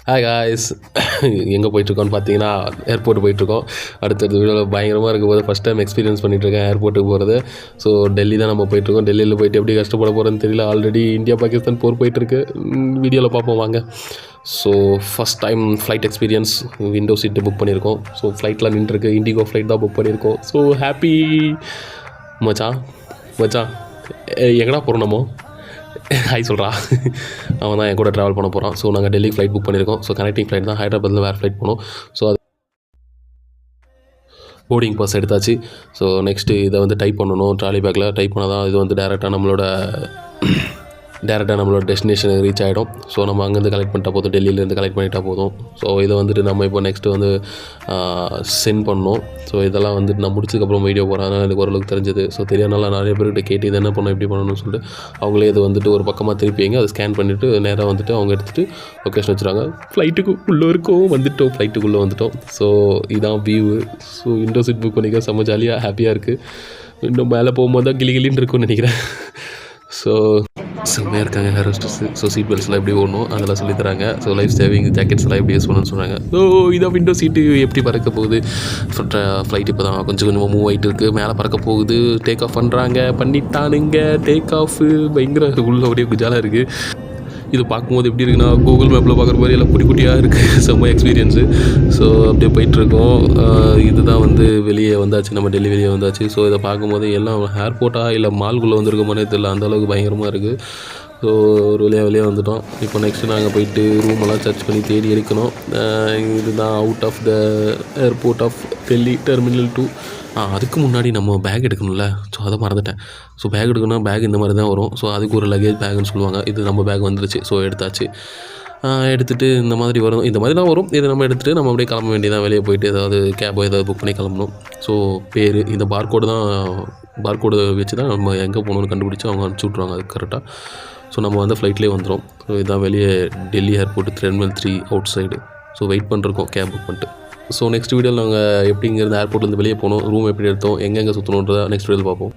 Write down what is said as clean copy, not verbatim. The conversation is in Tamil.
ஹாய் காய்ஸ், எங்கே போயிட்டுருக்கோன்னு பார்த்தீங்கன்னா ஏர்போர்ட் போயிட்டுருக்கோம். அடுத்தடுத்த வீடியோவில் பயங்கரமாக இருக்க போது ஃபஸ்ட் டைம் எக்ஸ்பீரியன்ஸ் பண்ணிகிட்ருக்கேன் ஏர்போர்ட்டுக்கு போகிறது. ஸோ டெல்லி தான் நம்ம போயிட்டுருக்கோம். டெல்லியில் போயிட்டு எப்படி கஷ்டப்பட போகிறோன்னு தெரியல. ஆல்ரெடி இந்தியா பாகிஸ்தான் போர் போயிட்டுருக்கு. வீடியோவில் பார்ப்போம் வாங்க. So first time flight experience. Window seat book பண்ணியிருக்கோம். ஸோ ஃப்ளைட்டில் நின்றுருக்கு. இண்டிகோ ஃப்ளைட் தான் புக் பண்ணியிருக்கோம். ஸோ ஹாப்பி மச்சான். எங்கடா போகிறோம் நம்ம? ஹாய் சொல்கிறா. அவன் தான் என் கூட ட்ராவல் பண்ண போகிறான். ஸோ நாங்கள் டெல்லி ஃப்ளைட் புக் பண்ணியிருக்கோம். ஸோ கனெக்டிங் ஃப்ளைட் தான். ஹைதராபாத்தில் வேறு ஃப்ளைட் போனோம். ஸோ அது போர்டிங் பாஸ் எடுத்தாச்சு. ஸோ நெக்ஸ்ட்டு இதை வந்து டைப் பண்ணணும். ட்ராலி பேக்கில் டைப் பண்ணால் தான் இது வந்து டேரெக்டாக நம்மளோட டெஸ்டினேஷனுக்கு ரீச் ஆகிடும். ஸோ நம்ம அங்கேருந்து கலெக்ட் பண்ணிட்டா போதும். டெல்லியிலேருந்து கலெக்ட் பண்ணிட்டா போதும். ஸோ இதை வந்துட்டு நம்ம இப்போ நெக்ஸ்ட்டு வந்து சென்ட் பண்ணோம். ஸோ இதெல்லாம் வந்துட்டு நான் முடிச்சதுக்கப்புறம் வீடியோ போகிறேன். எனக்கு ஓரளவுக்கு தெரிஞ்சது. ஸோ தெரியாதனால நிறைய பேர்கிட்ட கேட்டு இது என்ன பண்ணணும், எப்படி பண்ணணும்னு சொல்லிட்டு அவங்களே இது வந்துட்டு ஒரு பக்கமாக திருப்பிங்க. அதை ஸ்கேன் பண்ணிவிட்டு நேராக வந்துட்டு அவங்க எடுத்துகிட்டு லொக்கேஷன் வச்சுருவாங்க. ஃப்ளைட்டுக்கு உள்ளே இருக்கோம், வந்துவிட்டோம். ஃப்ளைட்டுக்குள்ளே வந்துவிட்டோம். ஸோ இதான் view. So window seat book பண்ணிக்க செம்ம ஜாலியாக ஹாப்பியாக இருக்குது. இன்னும் மேலே போகும்போது தான் கிளின்னு இருக்கும்னு நினைக்கிறேன். ஸோ செம்மையாக இருக்காங்க ஹேர் ஹோஸ்டர்ஸு. ஸோ சீட் பெல்ட்ஸ்லாம் எப்படி ஓடணும் அதெல்லாம் சொல்லித்தராங்க. ஸோ லைஃப் சேவிங் ஜாக்கெட்ஸ்லாம் எப்படி யூஸ் பண்ணணும்னு சொன்னாங்க. ஸோ இதான் விண்டோ சீட்டு எப்படி பறக்க போகுது. ஃப்ளைட் இப்போ தான் கொஞ்சம் கொஞ்சமாக மூவ் ஆகிட்டு இருக்குது. மேலே பறக்க போகுது. டேக் ஆஃப் பண்ணிட்டானுங்க. டேக் ஆஃபு பயங்கர உள்ள அப்படியே குஜாலாக இருக்குது. இது பார்க்கும்போது எப்படி இருக்குன்னா கூகுள் மேப்பில் பார்க்குற மாதிரி எல்லாம் குட்டி குட்டியாக இருக்குது. செம்ம எக்ஸ்பீரியன்ஸு. ஸோ அப்படியே போயிட்டுருக்கோம். இதுதான் வந்து வெளியே வந்தாச்சு. நம்ம டெல்லி வெளியே வந்தாச்சு. ஸோ இதை பார்க்கும்போது எல்லாம் ஏர்போர்ட்டாக இல்லை மால்குள்ளே வந்துருக்கோமோனே தெரியல. அந்தளவுக்கு பயங்கரமாக இருக்குது. ஸோ ஒரு வெளியே வந்துட்டோம். இப்போ நெக்ஸ்ட்டு நாங்கள் போயிட்டு ரூமெல்லாம் சர்ச் பண்ணி தேடி எடுக்கணும். இதுதான் out of the airport of Delhi terminal 2. அதுக்கு முன்னாடி நம்ம பேக் எடுக்கணும்ல. ஸோ அதை மறந்துட்டேன். ஸோ பேக் எடுக்கணும்னா பேக் இந்த மாதிரி தான் வரும். ஸோ அதுக்கு ஒரு லக்கேஜ் பேக்குன்னு சொல்லுவாங்க. இது நம்ம பேக் வந்துருச்சு. ஸோ எடுத்தாச்சு. எடுத்துகிட்டு இந்த மாதிரி வரும். இந்த மாதிரி தான் வரும். இதை நம்ம எடுத்துகிட்டு நம்ம அப்படியே கிளம்ப வேண்டியதான். வெளியே போயிட்டு ஏதாவது கேபோ ஏதாவது புக் பண்ணி கிளம்பணும். ஸோ பேர் இந்த பார்கோடு வச்சு தான் நம்ம எங்கே போகணுன்னு கண்டுபிடிச்சி அவங்க அனுப்பிச்சி விட்ருவாங்க. அது கரெக்டாக. ஸோ நம்ம வந்து ஃப்ளைட்லேயே வந்துடும். ஸோ இதுதான் வெளியே Delhi airport terminal 3 outside. So wait பண்ணிருக்கோம் கேப் புக் பண்ணிட்டு. ஸோ நெக்ஸ்ட் வீடியோவில் நாங்கள் எப்படி இங்கேருந்து ஏர்போர்ட்லேருந்து வெளியே போனோம், ரூம் எப்படி எடுத்தோம், எங்கெங்கே சுற்றணுன்றதை நெக்ஸ்ட் வீடியோவில் பார்ப்போம்.